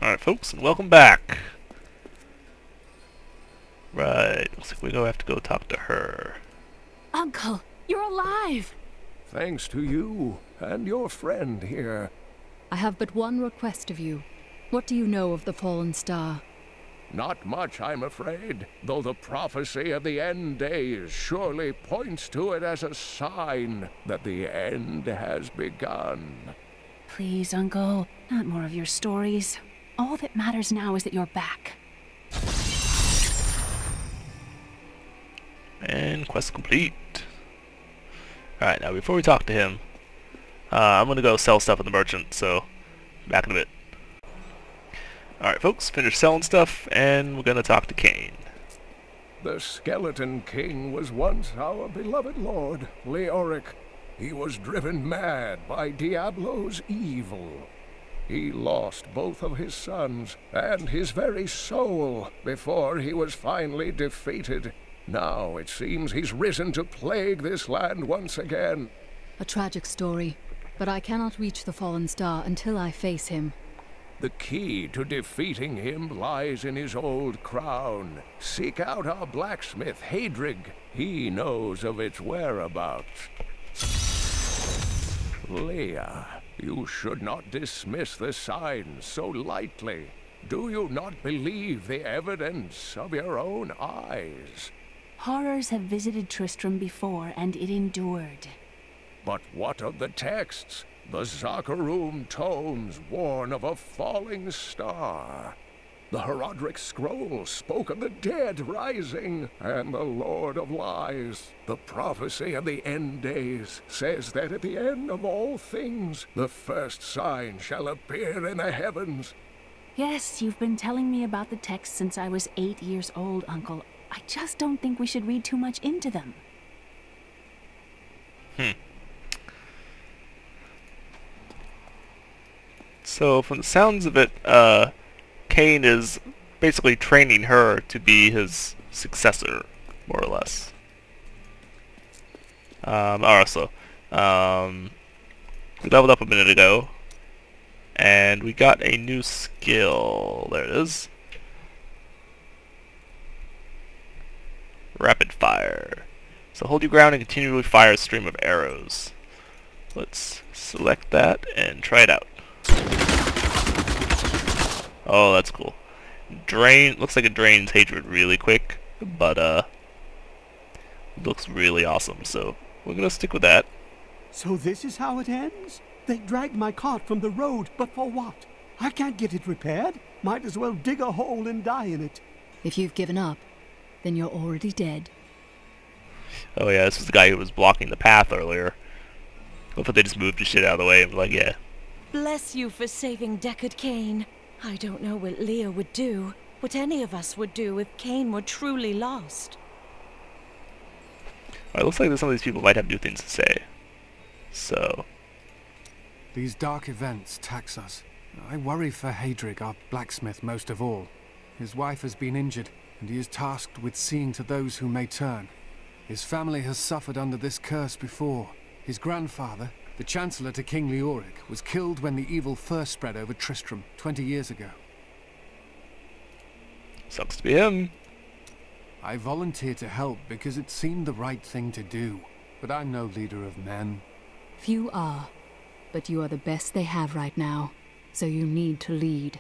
Alright, folks, and welcome back. Right, looks like we're gonna have to go talk to her. Uncle, you're alive! Thanks to you and your friend here. I have but one request of you. What do you know of the fallen star? Not much, I'm afraid, though the prophecy of the end days surely points to it as a sign that the end has begun. Please, Uncle, not more of your stories. All that matters now is that you're back. And quest complete. Alright, now before we talk to him, I'm gonna go sell stuff at the merchant, so back in a bit. Alright folks, finished selling stuff, and we're gonna talk to Cain. The Skeleton King was once our beloved lord, Leoric. He was driven mad by Diablo's evil. He lost both of his sons and his very soul before he was finally defeated. Now it seems he's risen to plague this land once again. A tragic story, but I cannot reach the fallen star until I face him. The key to defeating him lies in his old crown. Seek out our blacksmith, Hadrig. He knows of its whereabouts. Leah, you should not dismiss the signs so lightly. Do you not believe the evidence of your own eyes? Horrors have visited Tristram before, and it endured. But what of the texts? The Zakarum tomes warn of a falling star. The Herodric scroll spoke of the dead rising, and the Lord of Lies. The prophecy of the end days says that at the end of all things, the first sign shall appear in the heavens. Yes, you've been telling me about the texts since I was 8 years old, Uncle. I just don't think we should read too much into them. So, from the sounds of it, Cain is basically training her to be his successor, more or less. Also, we leveled up a minute ago, and we got a new skill. There it is. Rapid fire. So hold your ground and continually fire a stream of arrows. Let's select that and try it out. Oh, that's cool. Looks like it drains hatred really quick, but it looks really awesome, so we're gonna stick with that. So this is how it ends? They dragged my cart from the road, but for what? I can't get it repaired. Might as well dig a hole and die in it. If you've given up, then you're already dead. Oh yeah, this was the guy who was blocking the path earlier. Hopefully they just moved the shit out of the way and be like, yeah. Bless you for saving Deckard Cain. I don't know what Leah would do, what any of us would do if Cain were truly lost. It looks like some of these people might have new things to say. So... These dark events tax us. I worry for Hadrig, our blacksmith, most of all. His wife has been injured, and he is tasked with seeing to those who may turn. His family has suffered under this curse before. His grandfather, the Chancellor to King Leoric, was killed when the evil first spread over Tristram 20 years ago. Sucks to be him. I volunteered to help because it seemed the right thing to do. But I'm no leader of men. Few are, but you are the best they have right now, so you need to lead.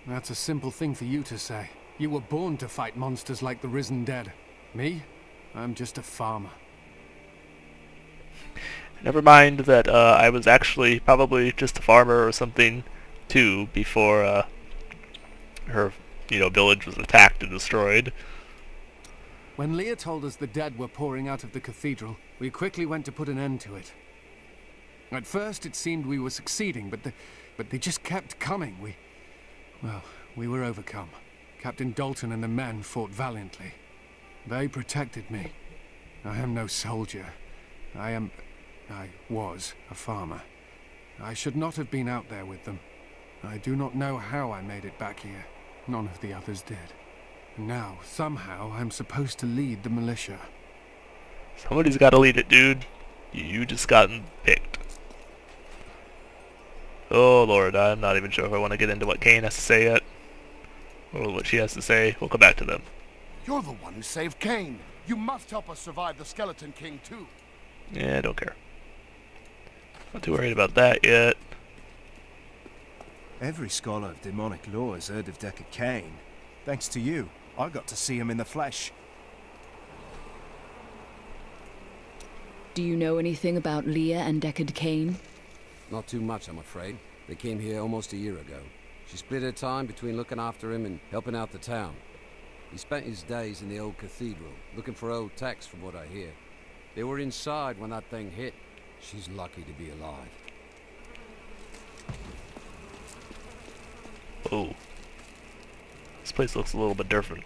That's a simple thing for you to say. You were born to fight monsters like the risen dead. Me? I'm just a farmer. Never mind that I was actually probably just a farmer or something too before her, village was attacked and destroyed. When Leah told us the dead were pouring out of the cathedral, we quickly went to put an end to it. At first it seemed we were succeeding, but they just kept coming. We were overcome. Captain Dalton and the men fought valiantly. They protected me. I am no soldier. I was a farmer. I should not have been out there with them. I do not know how I made it back here. None of the others did. And now, somehow, I'm supposed to lead the militia. Somebody's gotta lead it, dude. You just gotten picked. Oh lord, I'm not even sure if I want to get into what Cain has to say yet. Or what she has to say. We'll come back to them. You're the one who saved Cain. You must help us survive the Skeleton King, too. Yeah, I don't care. Not too worried about that yet. Every scholar of demonic lore has heard of Deckard Cain. Thanks to you, I got to see him in the flesh. Do you know anything about Leah and Deckard Cain? Not too much, I'm afraid. They came here almost a year ago. She split her time between looking after him and helping out the town. He spent his days in the old cathedral, looking for old texts from what I hear. They were inside when that thing hit. She's lucky to be alive. Oh. This place looks a little bit different.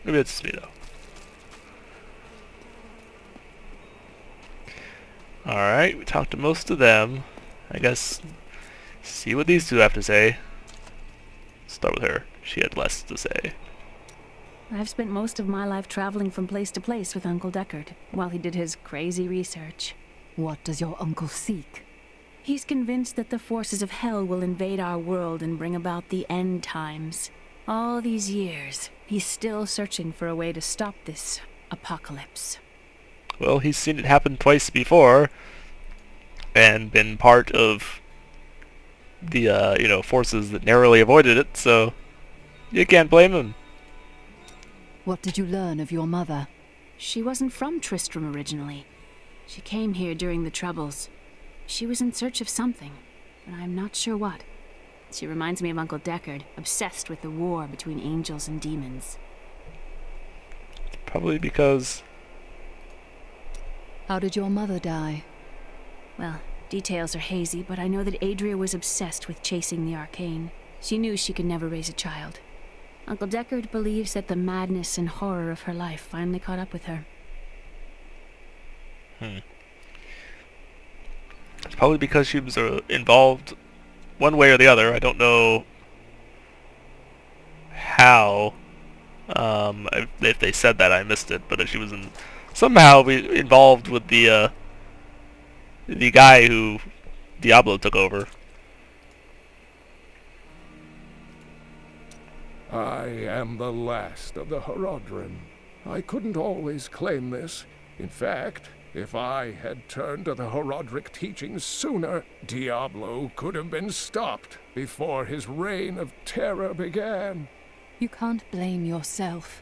Maybe it's just me though. Alright, we talked to most of them. I guess see what these two have to say. Start with her. She had less to say. I've spent most of my life traveling from place to place with Uncle Deckard while he did his crazy research. What does your uncle seek? He's convinced that the forces of hell will invade our world and bring about the end times. All these years, he's still searching for a way to stop this apocalypse. Well, he's seen it happen twice before, and been part of the, you know, forces that narrowly avoided it, so you can't blame him. What did you learn of your mother? She wasn't from Tristram originally. She came here during the Troubles. She was in search of something, but I'm not sure what. She reminds me of Uncle Deckard, obsessed with the war between angels and demons. Probably because... How did your mother die? Well, details are hazy, but I know that Adria was obsessed with chasing the arcane. She knew she could never raise a child. Uncle Deckard believes that the madness and horror of her life finally caught up with her. It's probably because she was involved one way or the other. I don't know how. If they said that, I missed it. But if she was somehow involved with the guy who Diablo took over. I am the last of the Horadrim. I couldn't always claim this. In fact, if I had turned to the Horadric teachings sooner, Diablo could have been stopped before his reign of terror began. You can't blame yourself.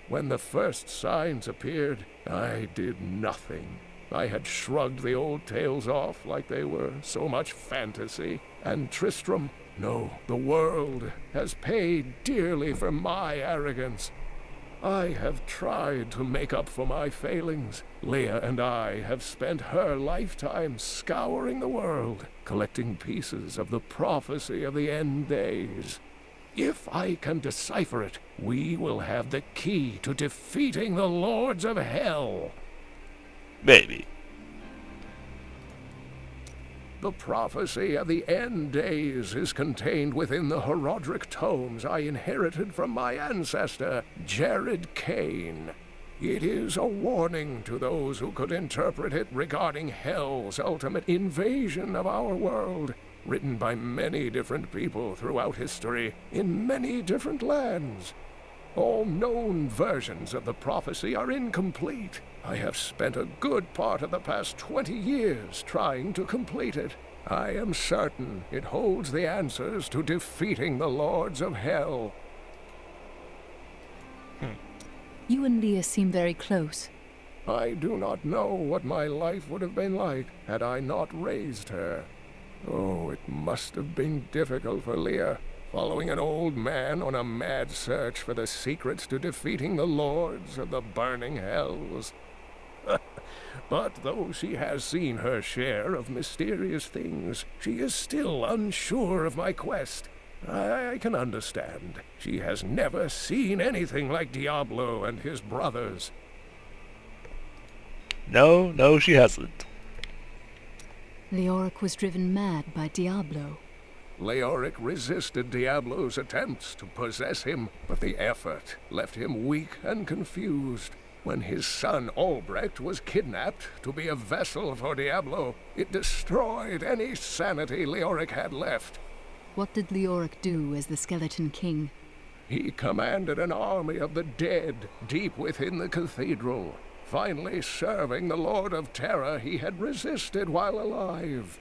When the first signs appeared, I did nothing. I had shrugged the old tales off like they were so much fantasy. And Tristram, no, the world has paid dearly for my arrogance. I have tried to make up for my failings. Leah and I have spent her lifetime scouring the world, collecting pieces of the prophecy of the end days. If I can decipher it, we will have the key to defeating the lords of hell. Maybe. The prophecy of the end days is contained within the Horadric tomes I inherited from my ancestor, Jared Cain. It is a warning to those who could interpret it regarding hell's ultimate invasion of our world, written by many different people throughout history, in many different lands. All known versions of the prophecy are incomplete. I have spent a good part of the past 20 years trying to complete it. I am certain it holds the answers to defeating the lords of hell. You and Leah seem very close. I do not know what my life would have been like had I not raised her. Oh, it must have been difficult for Leah, following an old man on a mad search for the secrets to defeating the lords of the burning hells. But though she has seen her share of mysterious things, she is still unsure of my quest. I can understand. She has never seen anything like Diablo and his brothers. No, she hasn't. Leoric was driven mad by Diablo. Leoric resisted Diablo's attempts to possess him, but the effort left him weak and confused. When his son Albrecht was kidnapped to be a vessel for Diablo, it destroyed any sanity Leoric had left. What did Leoric do as the Skeleton King? He commanded an army of the dead deep within the cathedral, finally serving the Lord of Terror he had resisted while alive.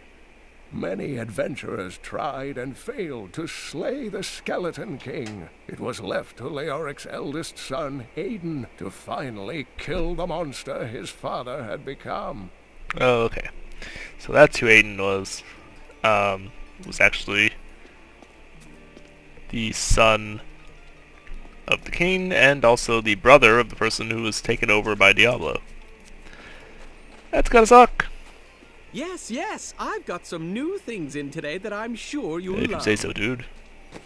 Many adventurers tried and failed to slay the Skeleton King. It was left to Leoric's eldest son, Aiden, to finally kill the monster his father had become. Oh, okay. So that's who Aiden was. Was actually the son of the king and also the brother of the person who was taken over by Diablo. That's gotta suck. Yes, yes, I've got some new things in today that I'm sure you'll If you love. say so, dude.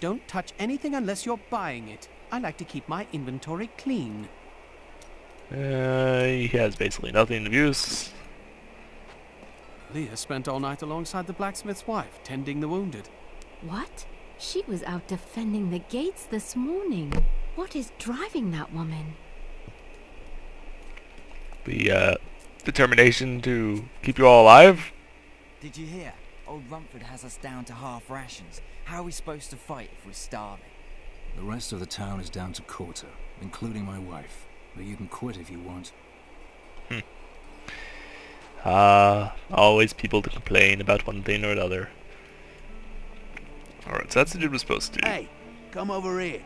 Don't touch anything unless you're buying it. I like to keep my inventory clean. He has basically nothing of use. Leah spent all night alongside the blacksmith's wife, tending the wounded. What? She was out defending the gates this morning. What is driving that woman? The, determination to keep you all alive? Did you hear? Old Rumford has us down to half rations. How are we supposed to fight if we're starving? The rest of the town is down to quarter, including my wife. But you can quit if you want. Always people to complain about one thing or another. Alright, so that's what the dude was supposed to do. Hey, come over here.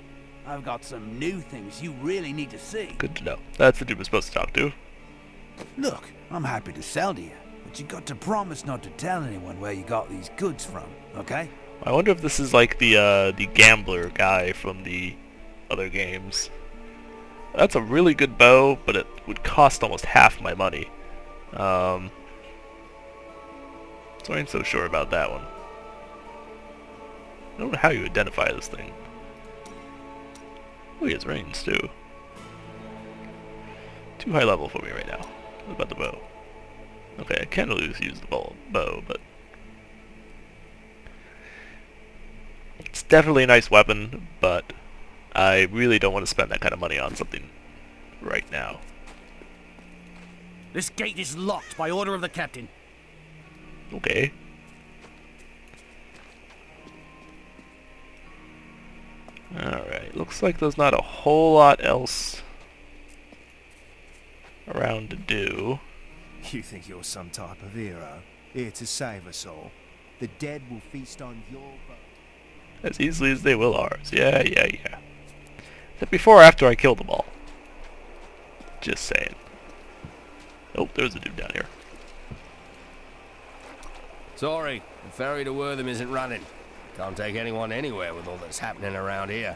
I've got some new things you really need to see. Good to know. That's the dude was supposed to talk to. Look, I'm happy to sell to you, but you got to promise not to tell anyone where you got these goods from, okay? I wonder if this is like the gambler guy from the other games. That's a really good bow, but it would cost almost half my money. So I ain't so sure about that one. I don't know how you identify this thing. Oh, he has range too. Too high level for me right now. What about the bow? Okay, I can't really use the bow, but it's definitely a nice weapon, but I really don't want to spend that kind of money on something right now. This gate is locked by order of the captain. Okay. Alright, looks like there's not a whole lot else around to do. You think you're some type of hero, here to save us all. The dead will feast on your bones. As easily as they will ours. Yeah. Except before or after I kill them all. Just saying. Oh, there's a dude down here. Sorry, the ferry to Wortham isn't running. Can't take anyone anywhere with all that's happening around here.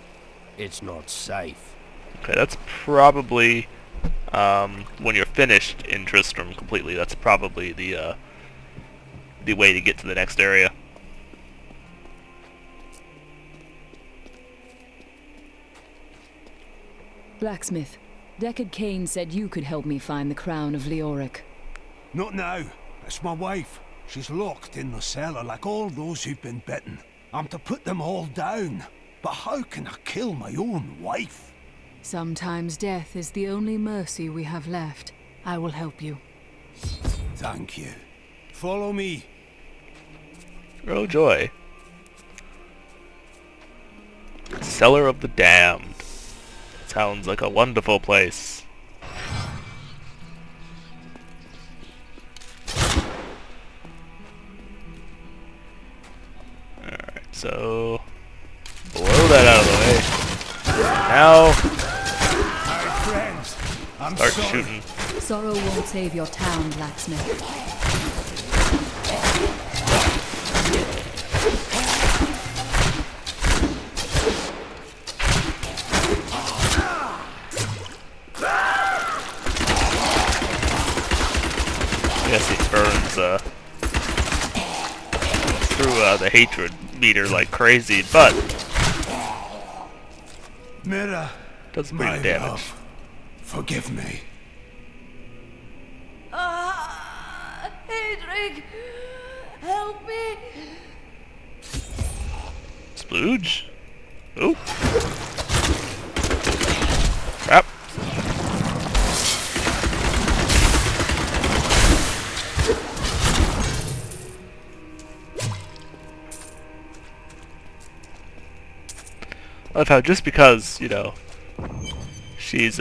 It's not safe. Okay, that's probably when you're finished in Tristram completely. That's probably the way to get to the next area. Blacksmith, Deckard Cain said you could help me find the crown of Leoric. Not now. It's my wife. She's locked in the cellar like all those who've been bitten. I'm to put them all down. But how can I kill my own wife? Sometimes death is the only mercy we have left. I will help you. Thank you. Follow me. Oh joy. Cellar of the Damned. Sounds like a wonderful place. Alright, so blow that out of the way. Now friends, I'm start sorry. shooting. Sorrow won't save your town, Blacksmith. Yes, it burns through the hatred meter like crazy, but Mira, does my pretty damage. love, forgive me. Hedrick, help me. Splooge? Ooh. Crap. I love how just because, you know, she's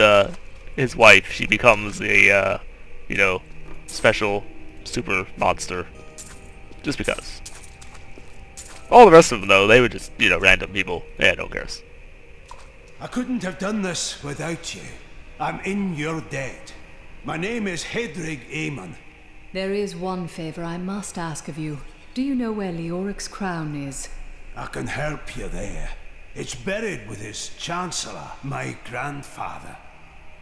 his wife, she becomes a you know, special super monster. Just because. All the rest of them, though, they were just, you know, random people. Yeah, no one cares. I couldn't have done this without you. I'm in your debt. My name is Hedrig Aemon. There is one favor I must ask of you. Do you know where Leoric's crown is? I can help you there. It's buried with his chancellor, my grandfather.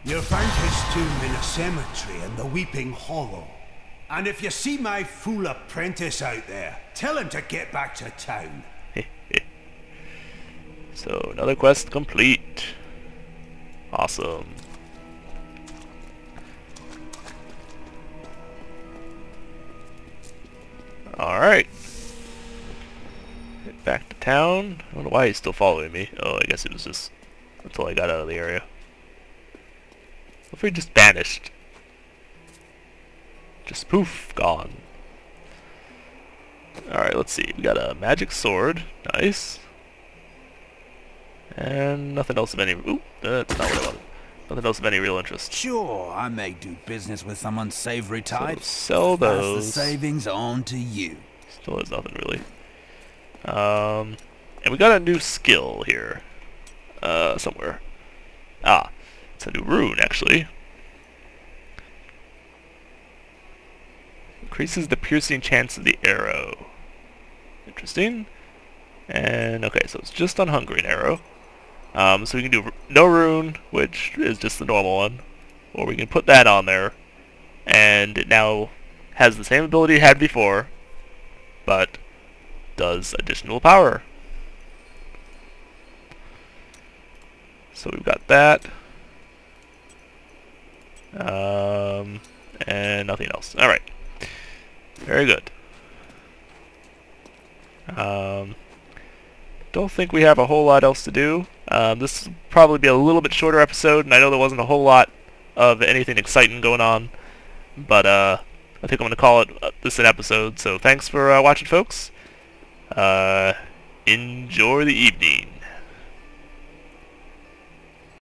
You'll find his tomb in a cemetery in the Weeping Hollow. And if you see my fool apprentice out there, tell him to get back to town. So, another quest complete. Awesome. Alright. Head back to town. I don't know why he's still following me. Oh, I guess it was just until I got out of the area. What if he just vanished? Just poof, gone. Alright, let's see. We got a magic sword. Nice. And nothing else of any... Ooh, that's not what I wanted. Nothing else of any real interest. Sure, I may do business with someone savory type. So sell those. Pass the savings on to you. Still has nothing really. And we got a new skill here. Somewhere. Ah, it's a new rune actually. Increases the piercing chance of the arrow. Interesting. And okay, so it's just on Hungering Arrow. So we can do no rune, which is just the normal one, or we can put that on there, and it now has the same ability it had before, but does additional power. So we've got that, and nothing else. All right, very good. Don't think we have a whole lot else to do. This will probably be a little bit shorter episode, and I know there wasn't a whole lot of anything exciting going on, but I think I'm going to call it this an episode. So thanks for watching, folks. Enjoy the evening.